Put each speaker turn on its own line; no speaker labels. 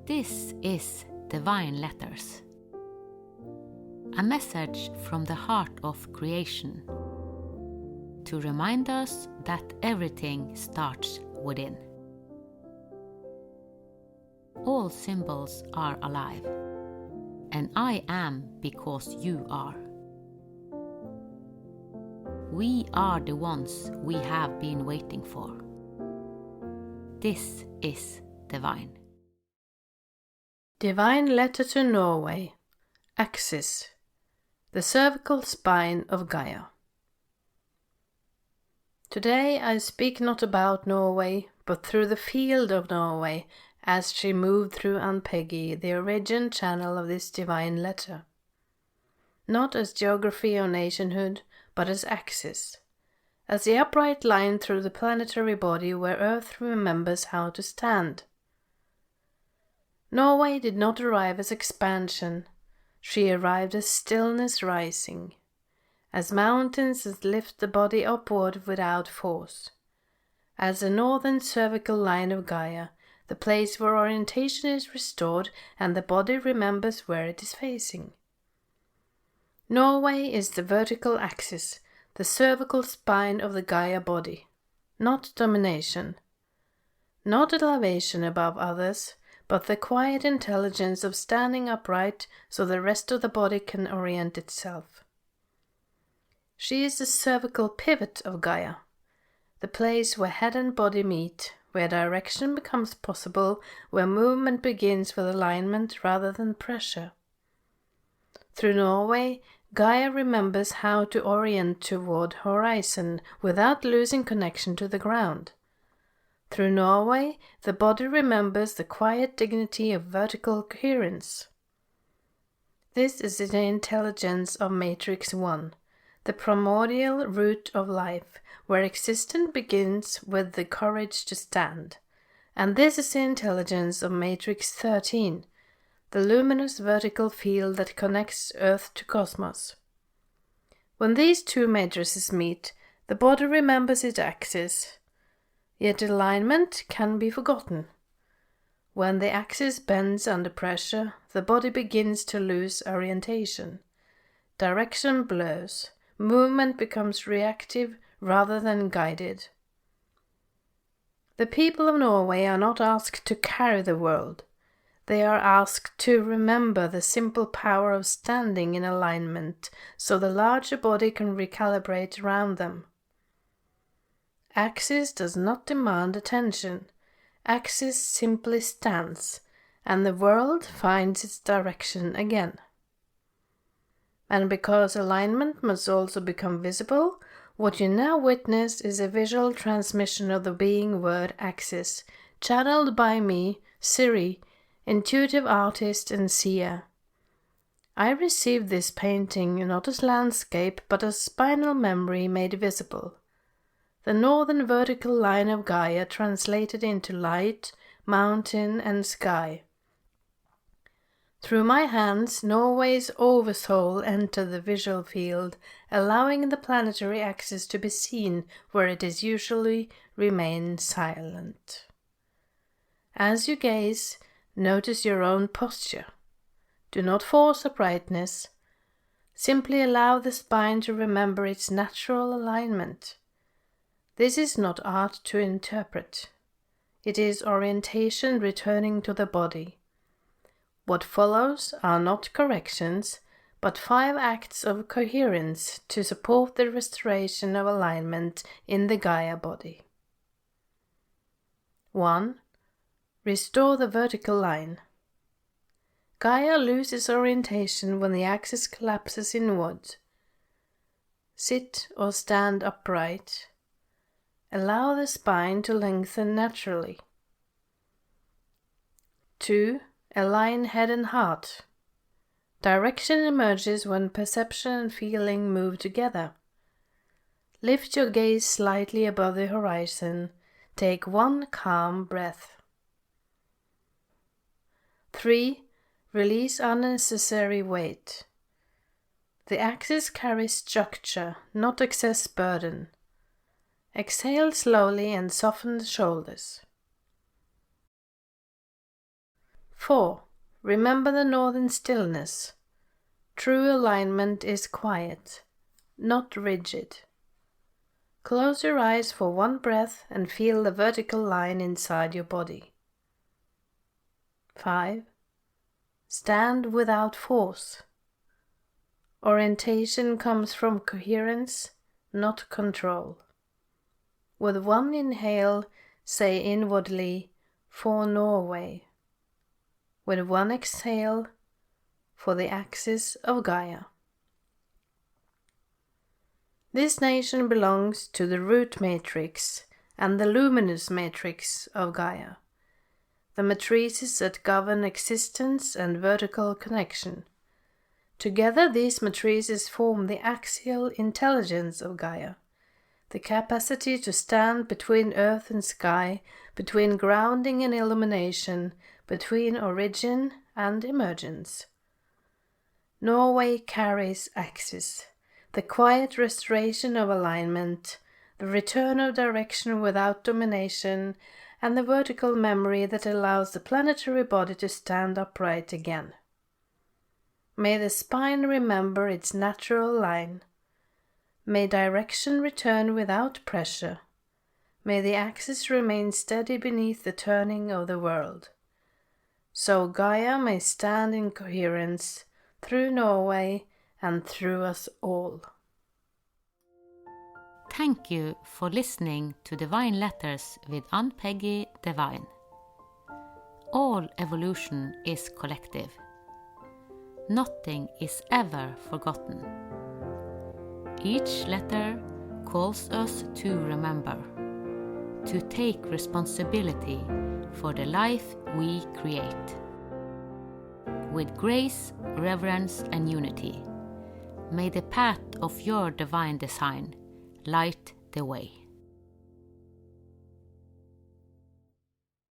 This is Divine Letters, a message from the heart of creation to remind us that everything starts within. All symbols are alive, and I am because you are. We are the ones we have been waiting for. This is Divine.
Divine Letter to Norway, Axis, the cervical spine of Gaia. Today I speak not about Norway, but through the field of Norway, as she moved through Ann-Peggy, the origin channel of this divine letter. Not as geography or nationhood, but as axis, as the upright line through the planetary body where Earth remembers how to stand. Norway did not arrive as expansion, she arrived as stillness rising, as mountains that lift the body upward without force, as the northern cervical line of Gaia, the place where orientation is restored and the body remembers where it is facing. Norway is the vertical axis, the cervical spine of the Gaia body, not domination, not elevation above others, but the quiet intelligence of standing upright so the rest of the body can orient itself. She is the cervical pivot of Gaia, the place where head and body meet, where direction becomes possible, where movement begins with alignment rather than pressure. Through Norway, Gaia remembers how to orient toward horizon without losing connection to the ground. Through Norway, the body remembers the quiet dignity of vertical coherence. This is the intelligence of Matrix 1, the primordial root of life, where existence begins with the courage to stand. And this is the intelligence of Matrix 13, the luminous vertical field that connects Earth to cosmos. When these two matrices meet, the body remembers its axis, yet alignment can be forgotten. When the axis bends under pressure, the body begins to lose orientation. Direction blurs, movement becomes reactive rather than guided. The people of Norway are not asked to carry the world. They are asked to remember the simple power of standing in alignment so the larger body can recalibrate around them. Axis does not demand attention. Axis simply stands, and the world finds its direction again. And because alignment must also become visible, what you now witness is a visual transmission of the being word axis, channeled by me, Siri, intuitive artist and seer. I received this painting not as landscape, but as spinal memory made visible. The northern vertical line of Gaia translated into light, mountain, and sky. Through my hands, Norway's oversoul entered the visual field, allowing the planetary axis to be seen where it is usually remained silent. As you gaze, notice your own posture. Do not force uprightness. Simply allow the spine to remember its natural alignment. This is not art to interpret. It is orientation returning to the body. What follows are not corrections, but 5 acts of coherence to support the restoration of alignment in the Gaia body. 1. Restore the vertical line. Gaia loses orientation when the axis collapses inward. Sit or stand upright. Allow the spine to lengthen naturally. 2. Align head and heart. Direction emerges when perception and feeling move together. Lift your gaze slightly above the horizon. Take 1 calm breath. 3. Release unnecessary weight. The axis carries structure, not excess burden. Exhale slowly and soften the shoulders. 4. Remember the northern stillness. True alignment is quiet, not rigid. Close your eyes for one breath and feel the vertical line inside your body. 5. Stand without force. Orientation comes from coherence, not control. With one inhale, say inwardly, for Norway. With one exhale, for the axis of Gaia. This nation belongs to the root matrix and the luminous matrix of Gaia, the matrices that govern existence and vertical connection. Together these matrices form the axial intelligence of Gaia, the capacity to stand between earth and sky, between grounding and illumination, between origin and emergence. Norway carries axis, the quiet restoration of alignment, the return of direction without domination, and the vertical memory that allows the planetary body to stand upright again. May the spine remember its natural line. May direction return without pressure. May the axis remain steady beneath the turning of the world. So Gaia may stand in coherence through Norway and through us all.
Thank you for listening to Divine Letters with Ann-Peggy Divine. All evolution is collective. Nothing is ever forgotten. Each letter calls us to remember, to take responsibility for the life we create. With grace, reverence, and unity, may the path of your divine design light the way.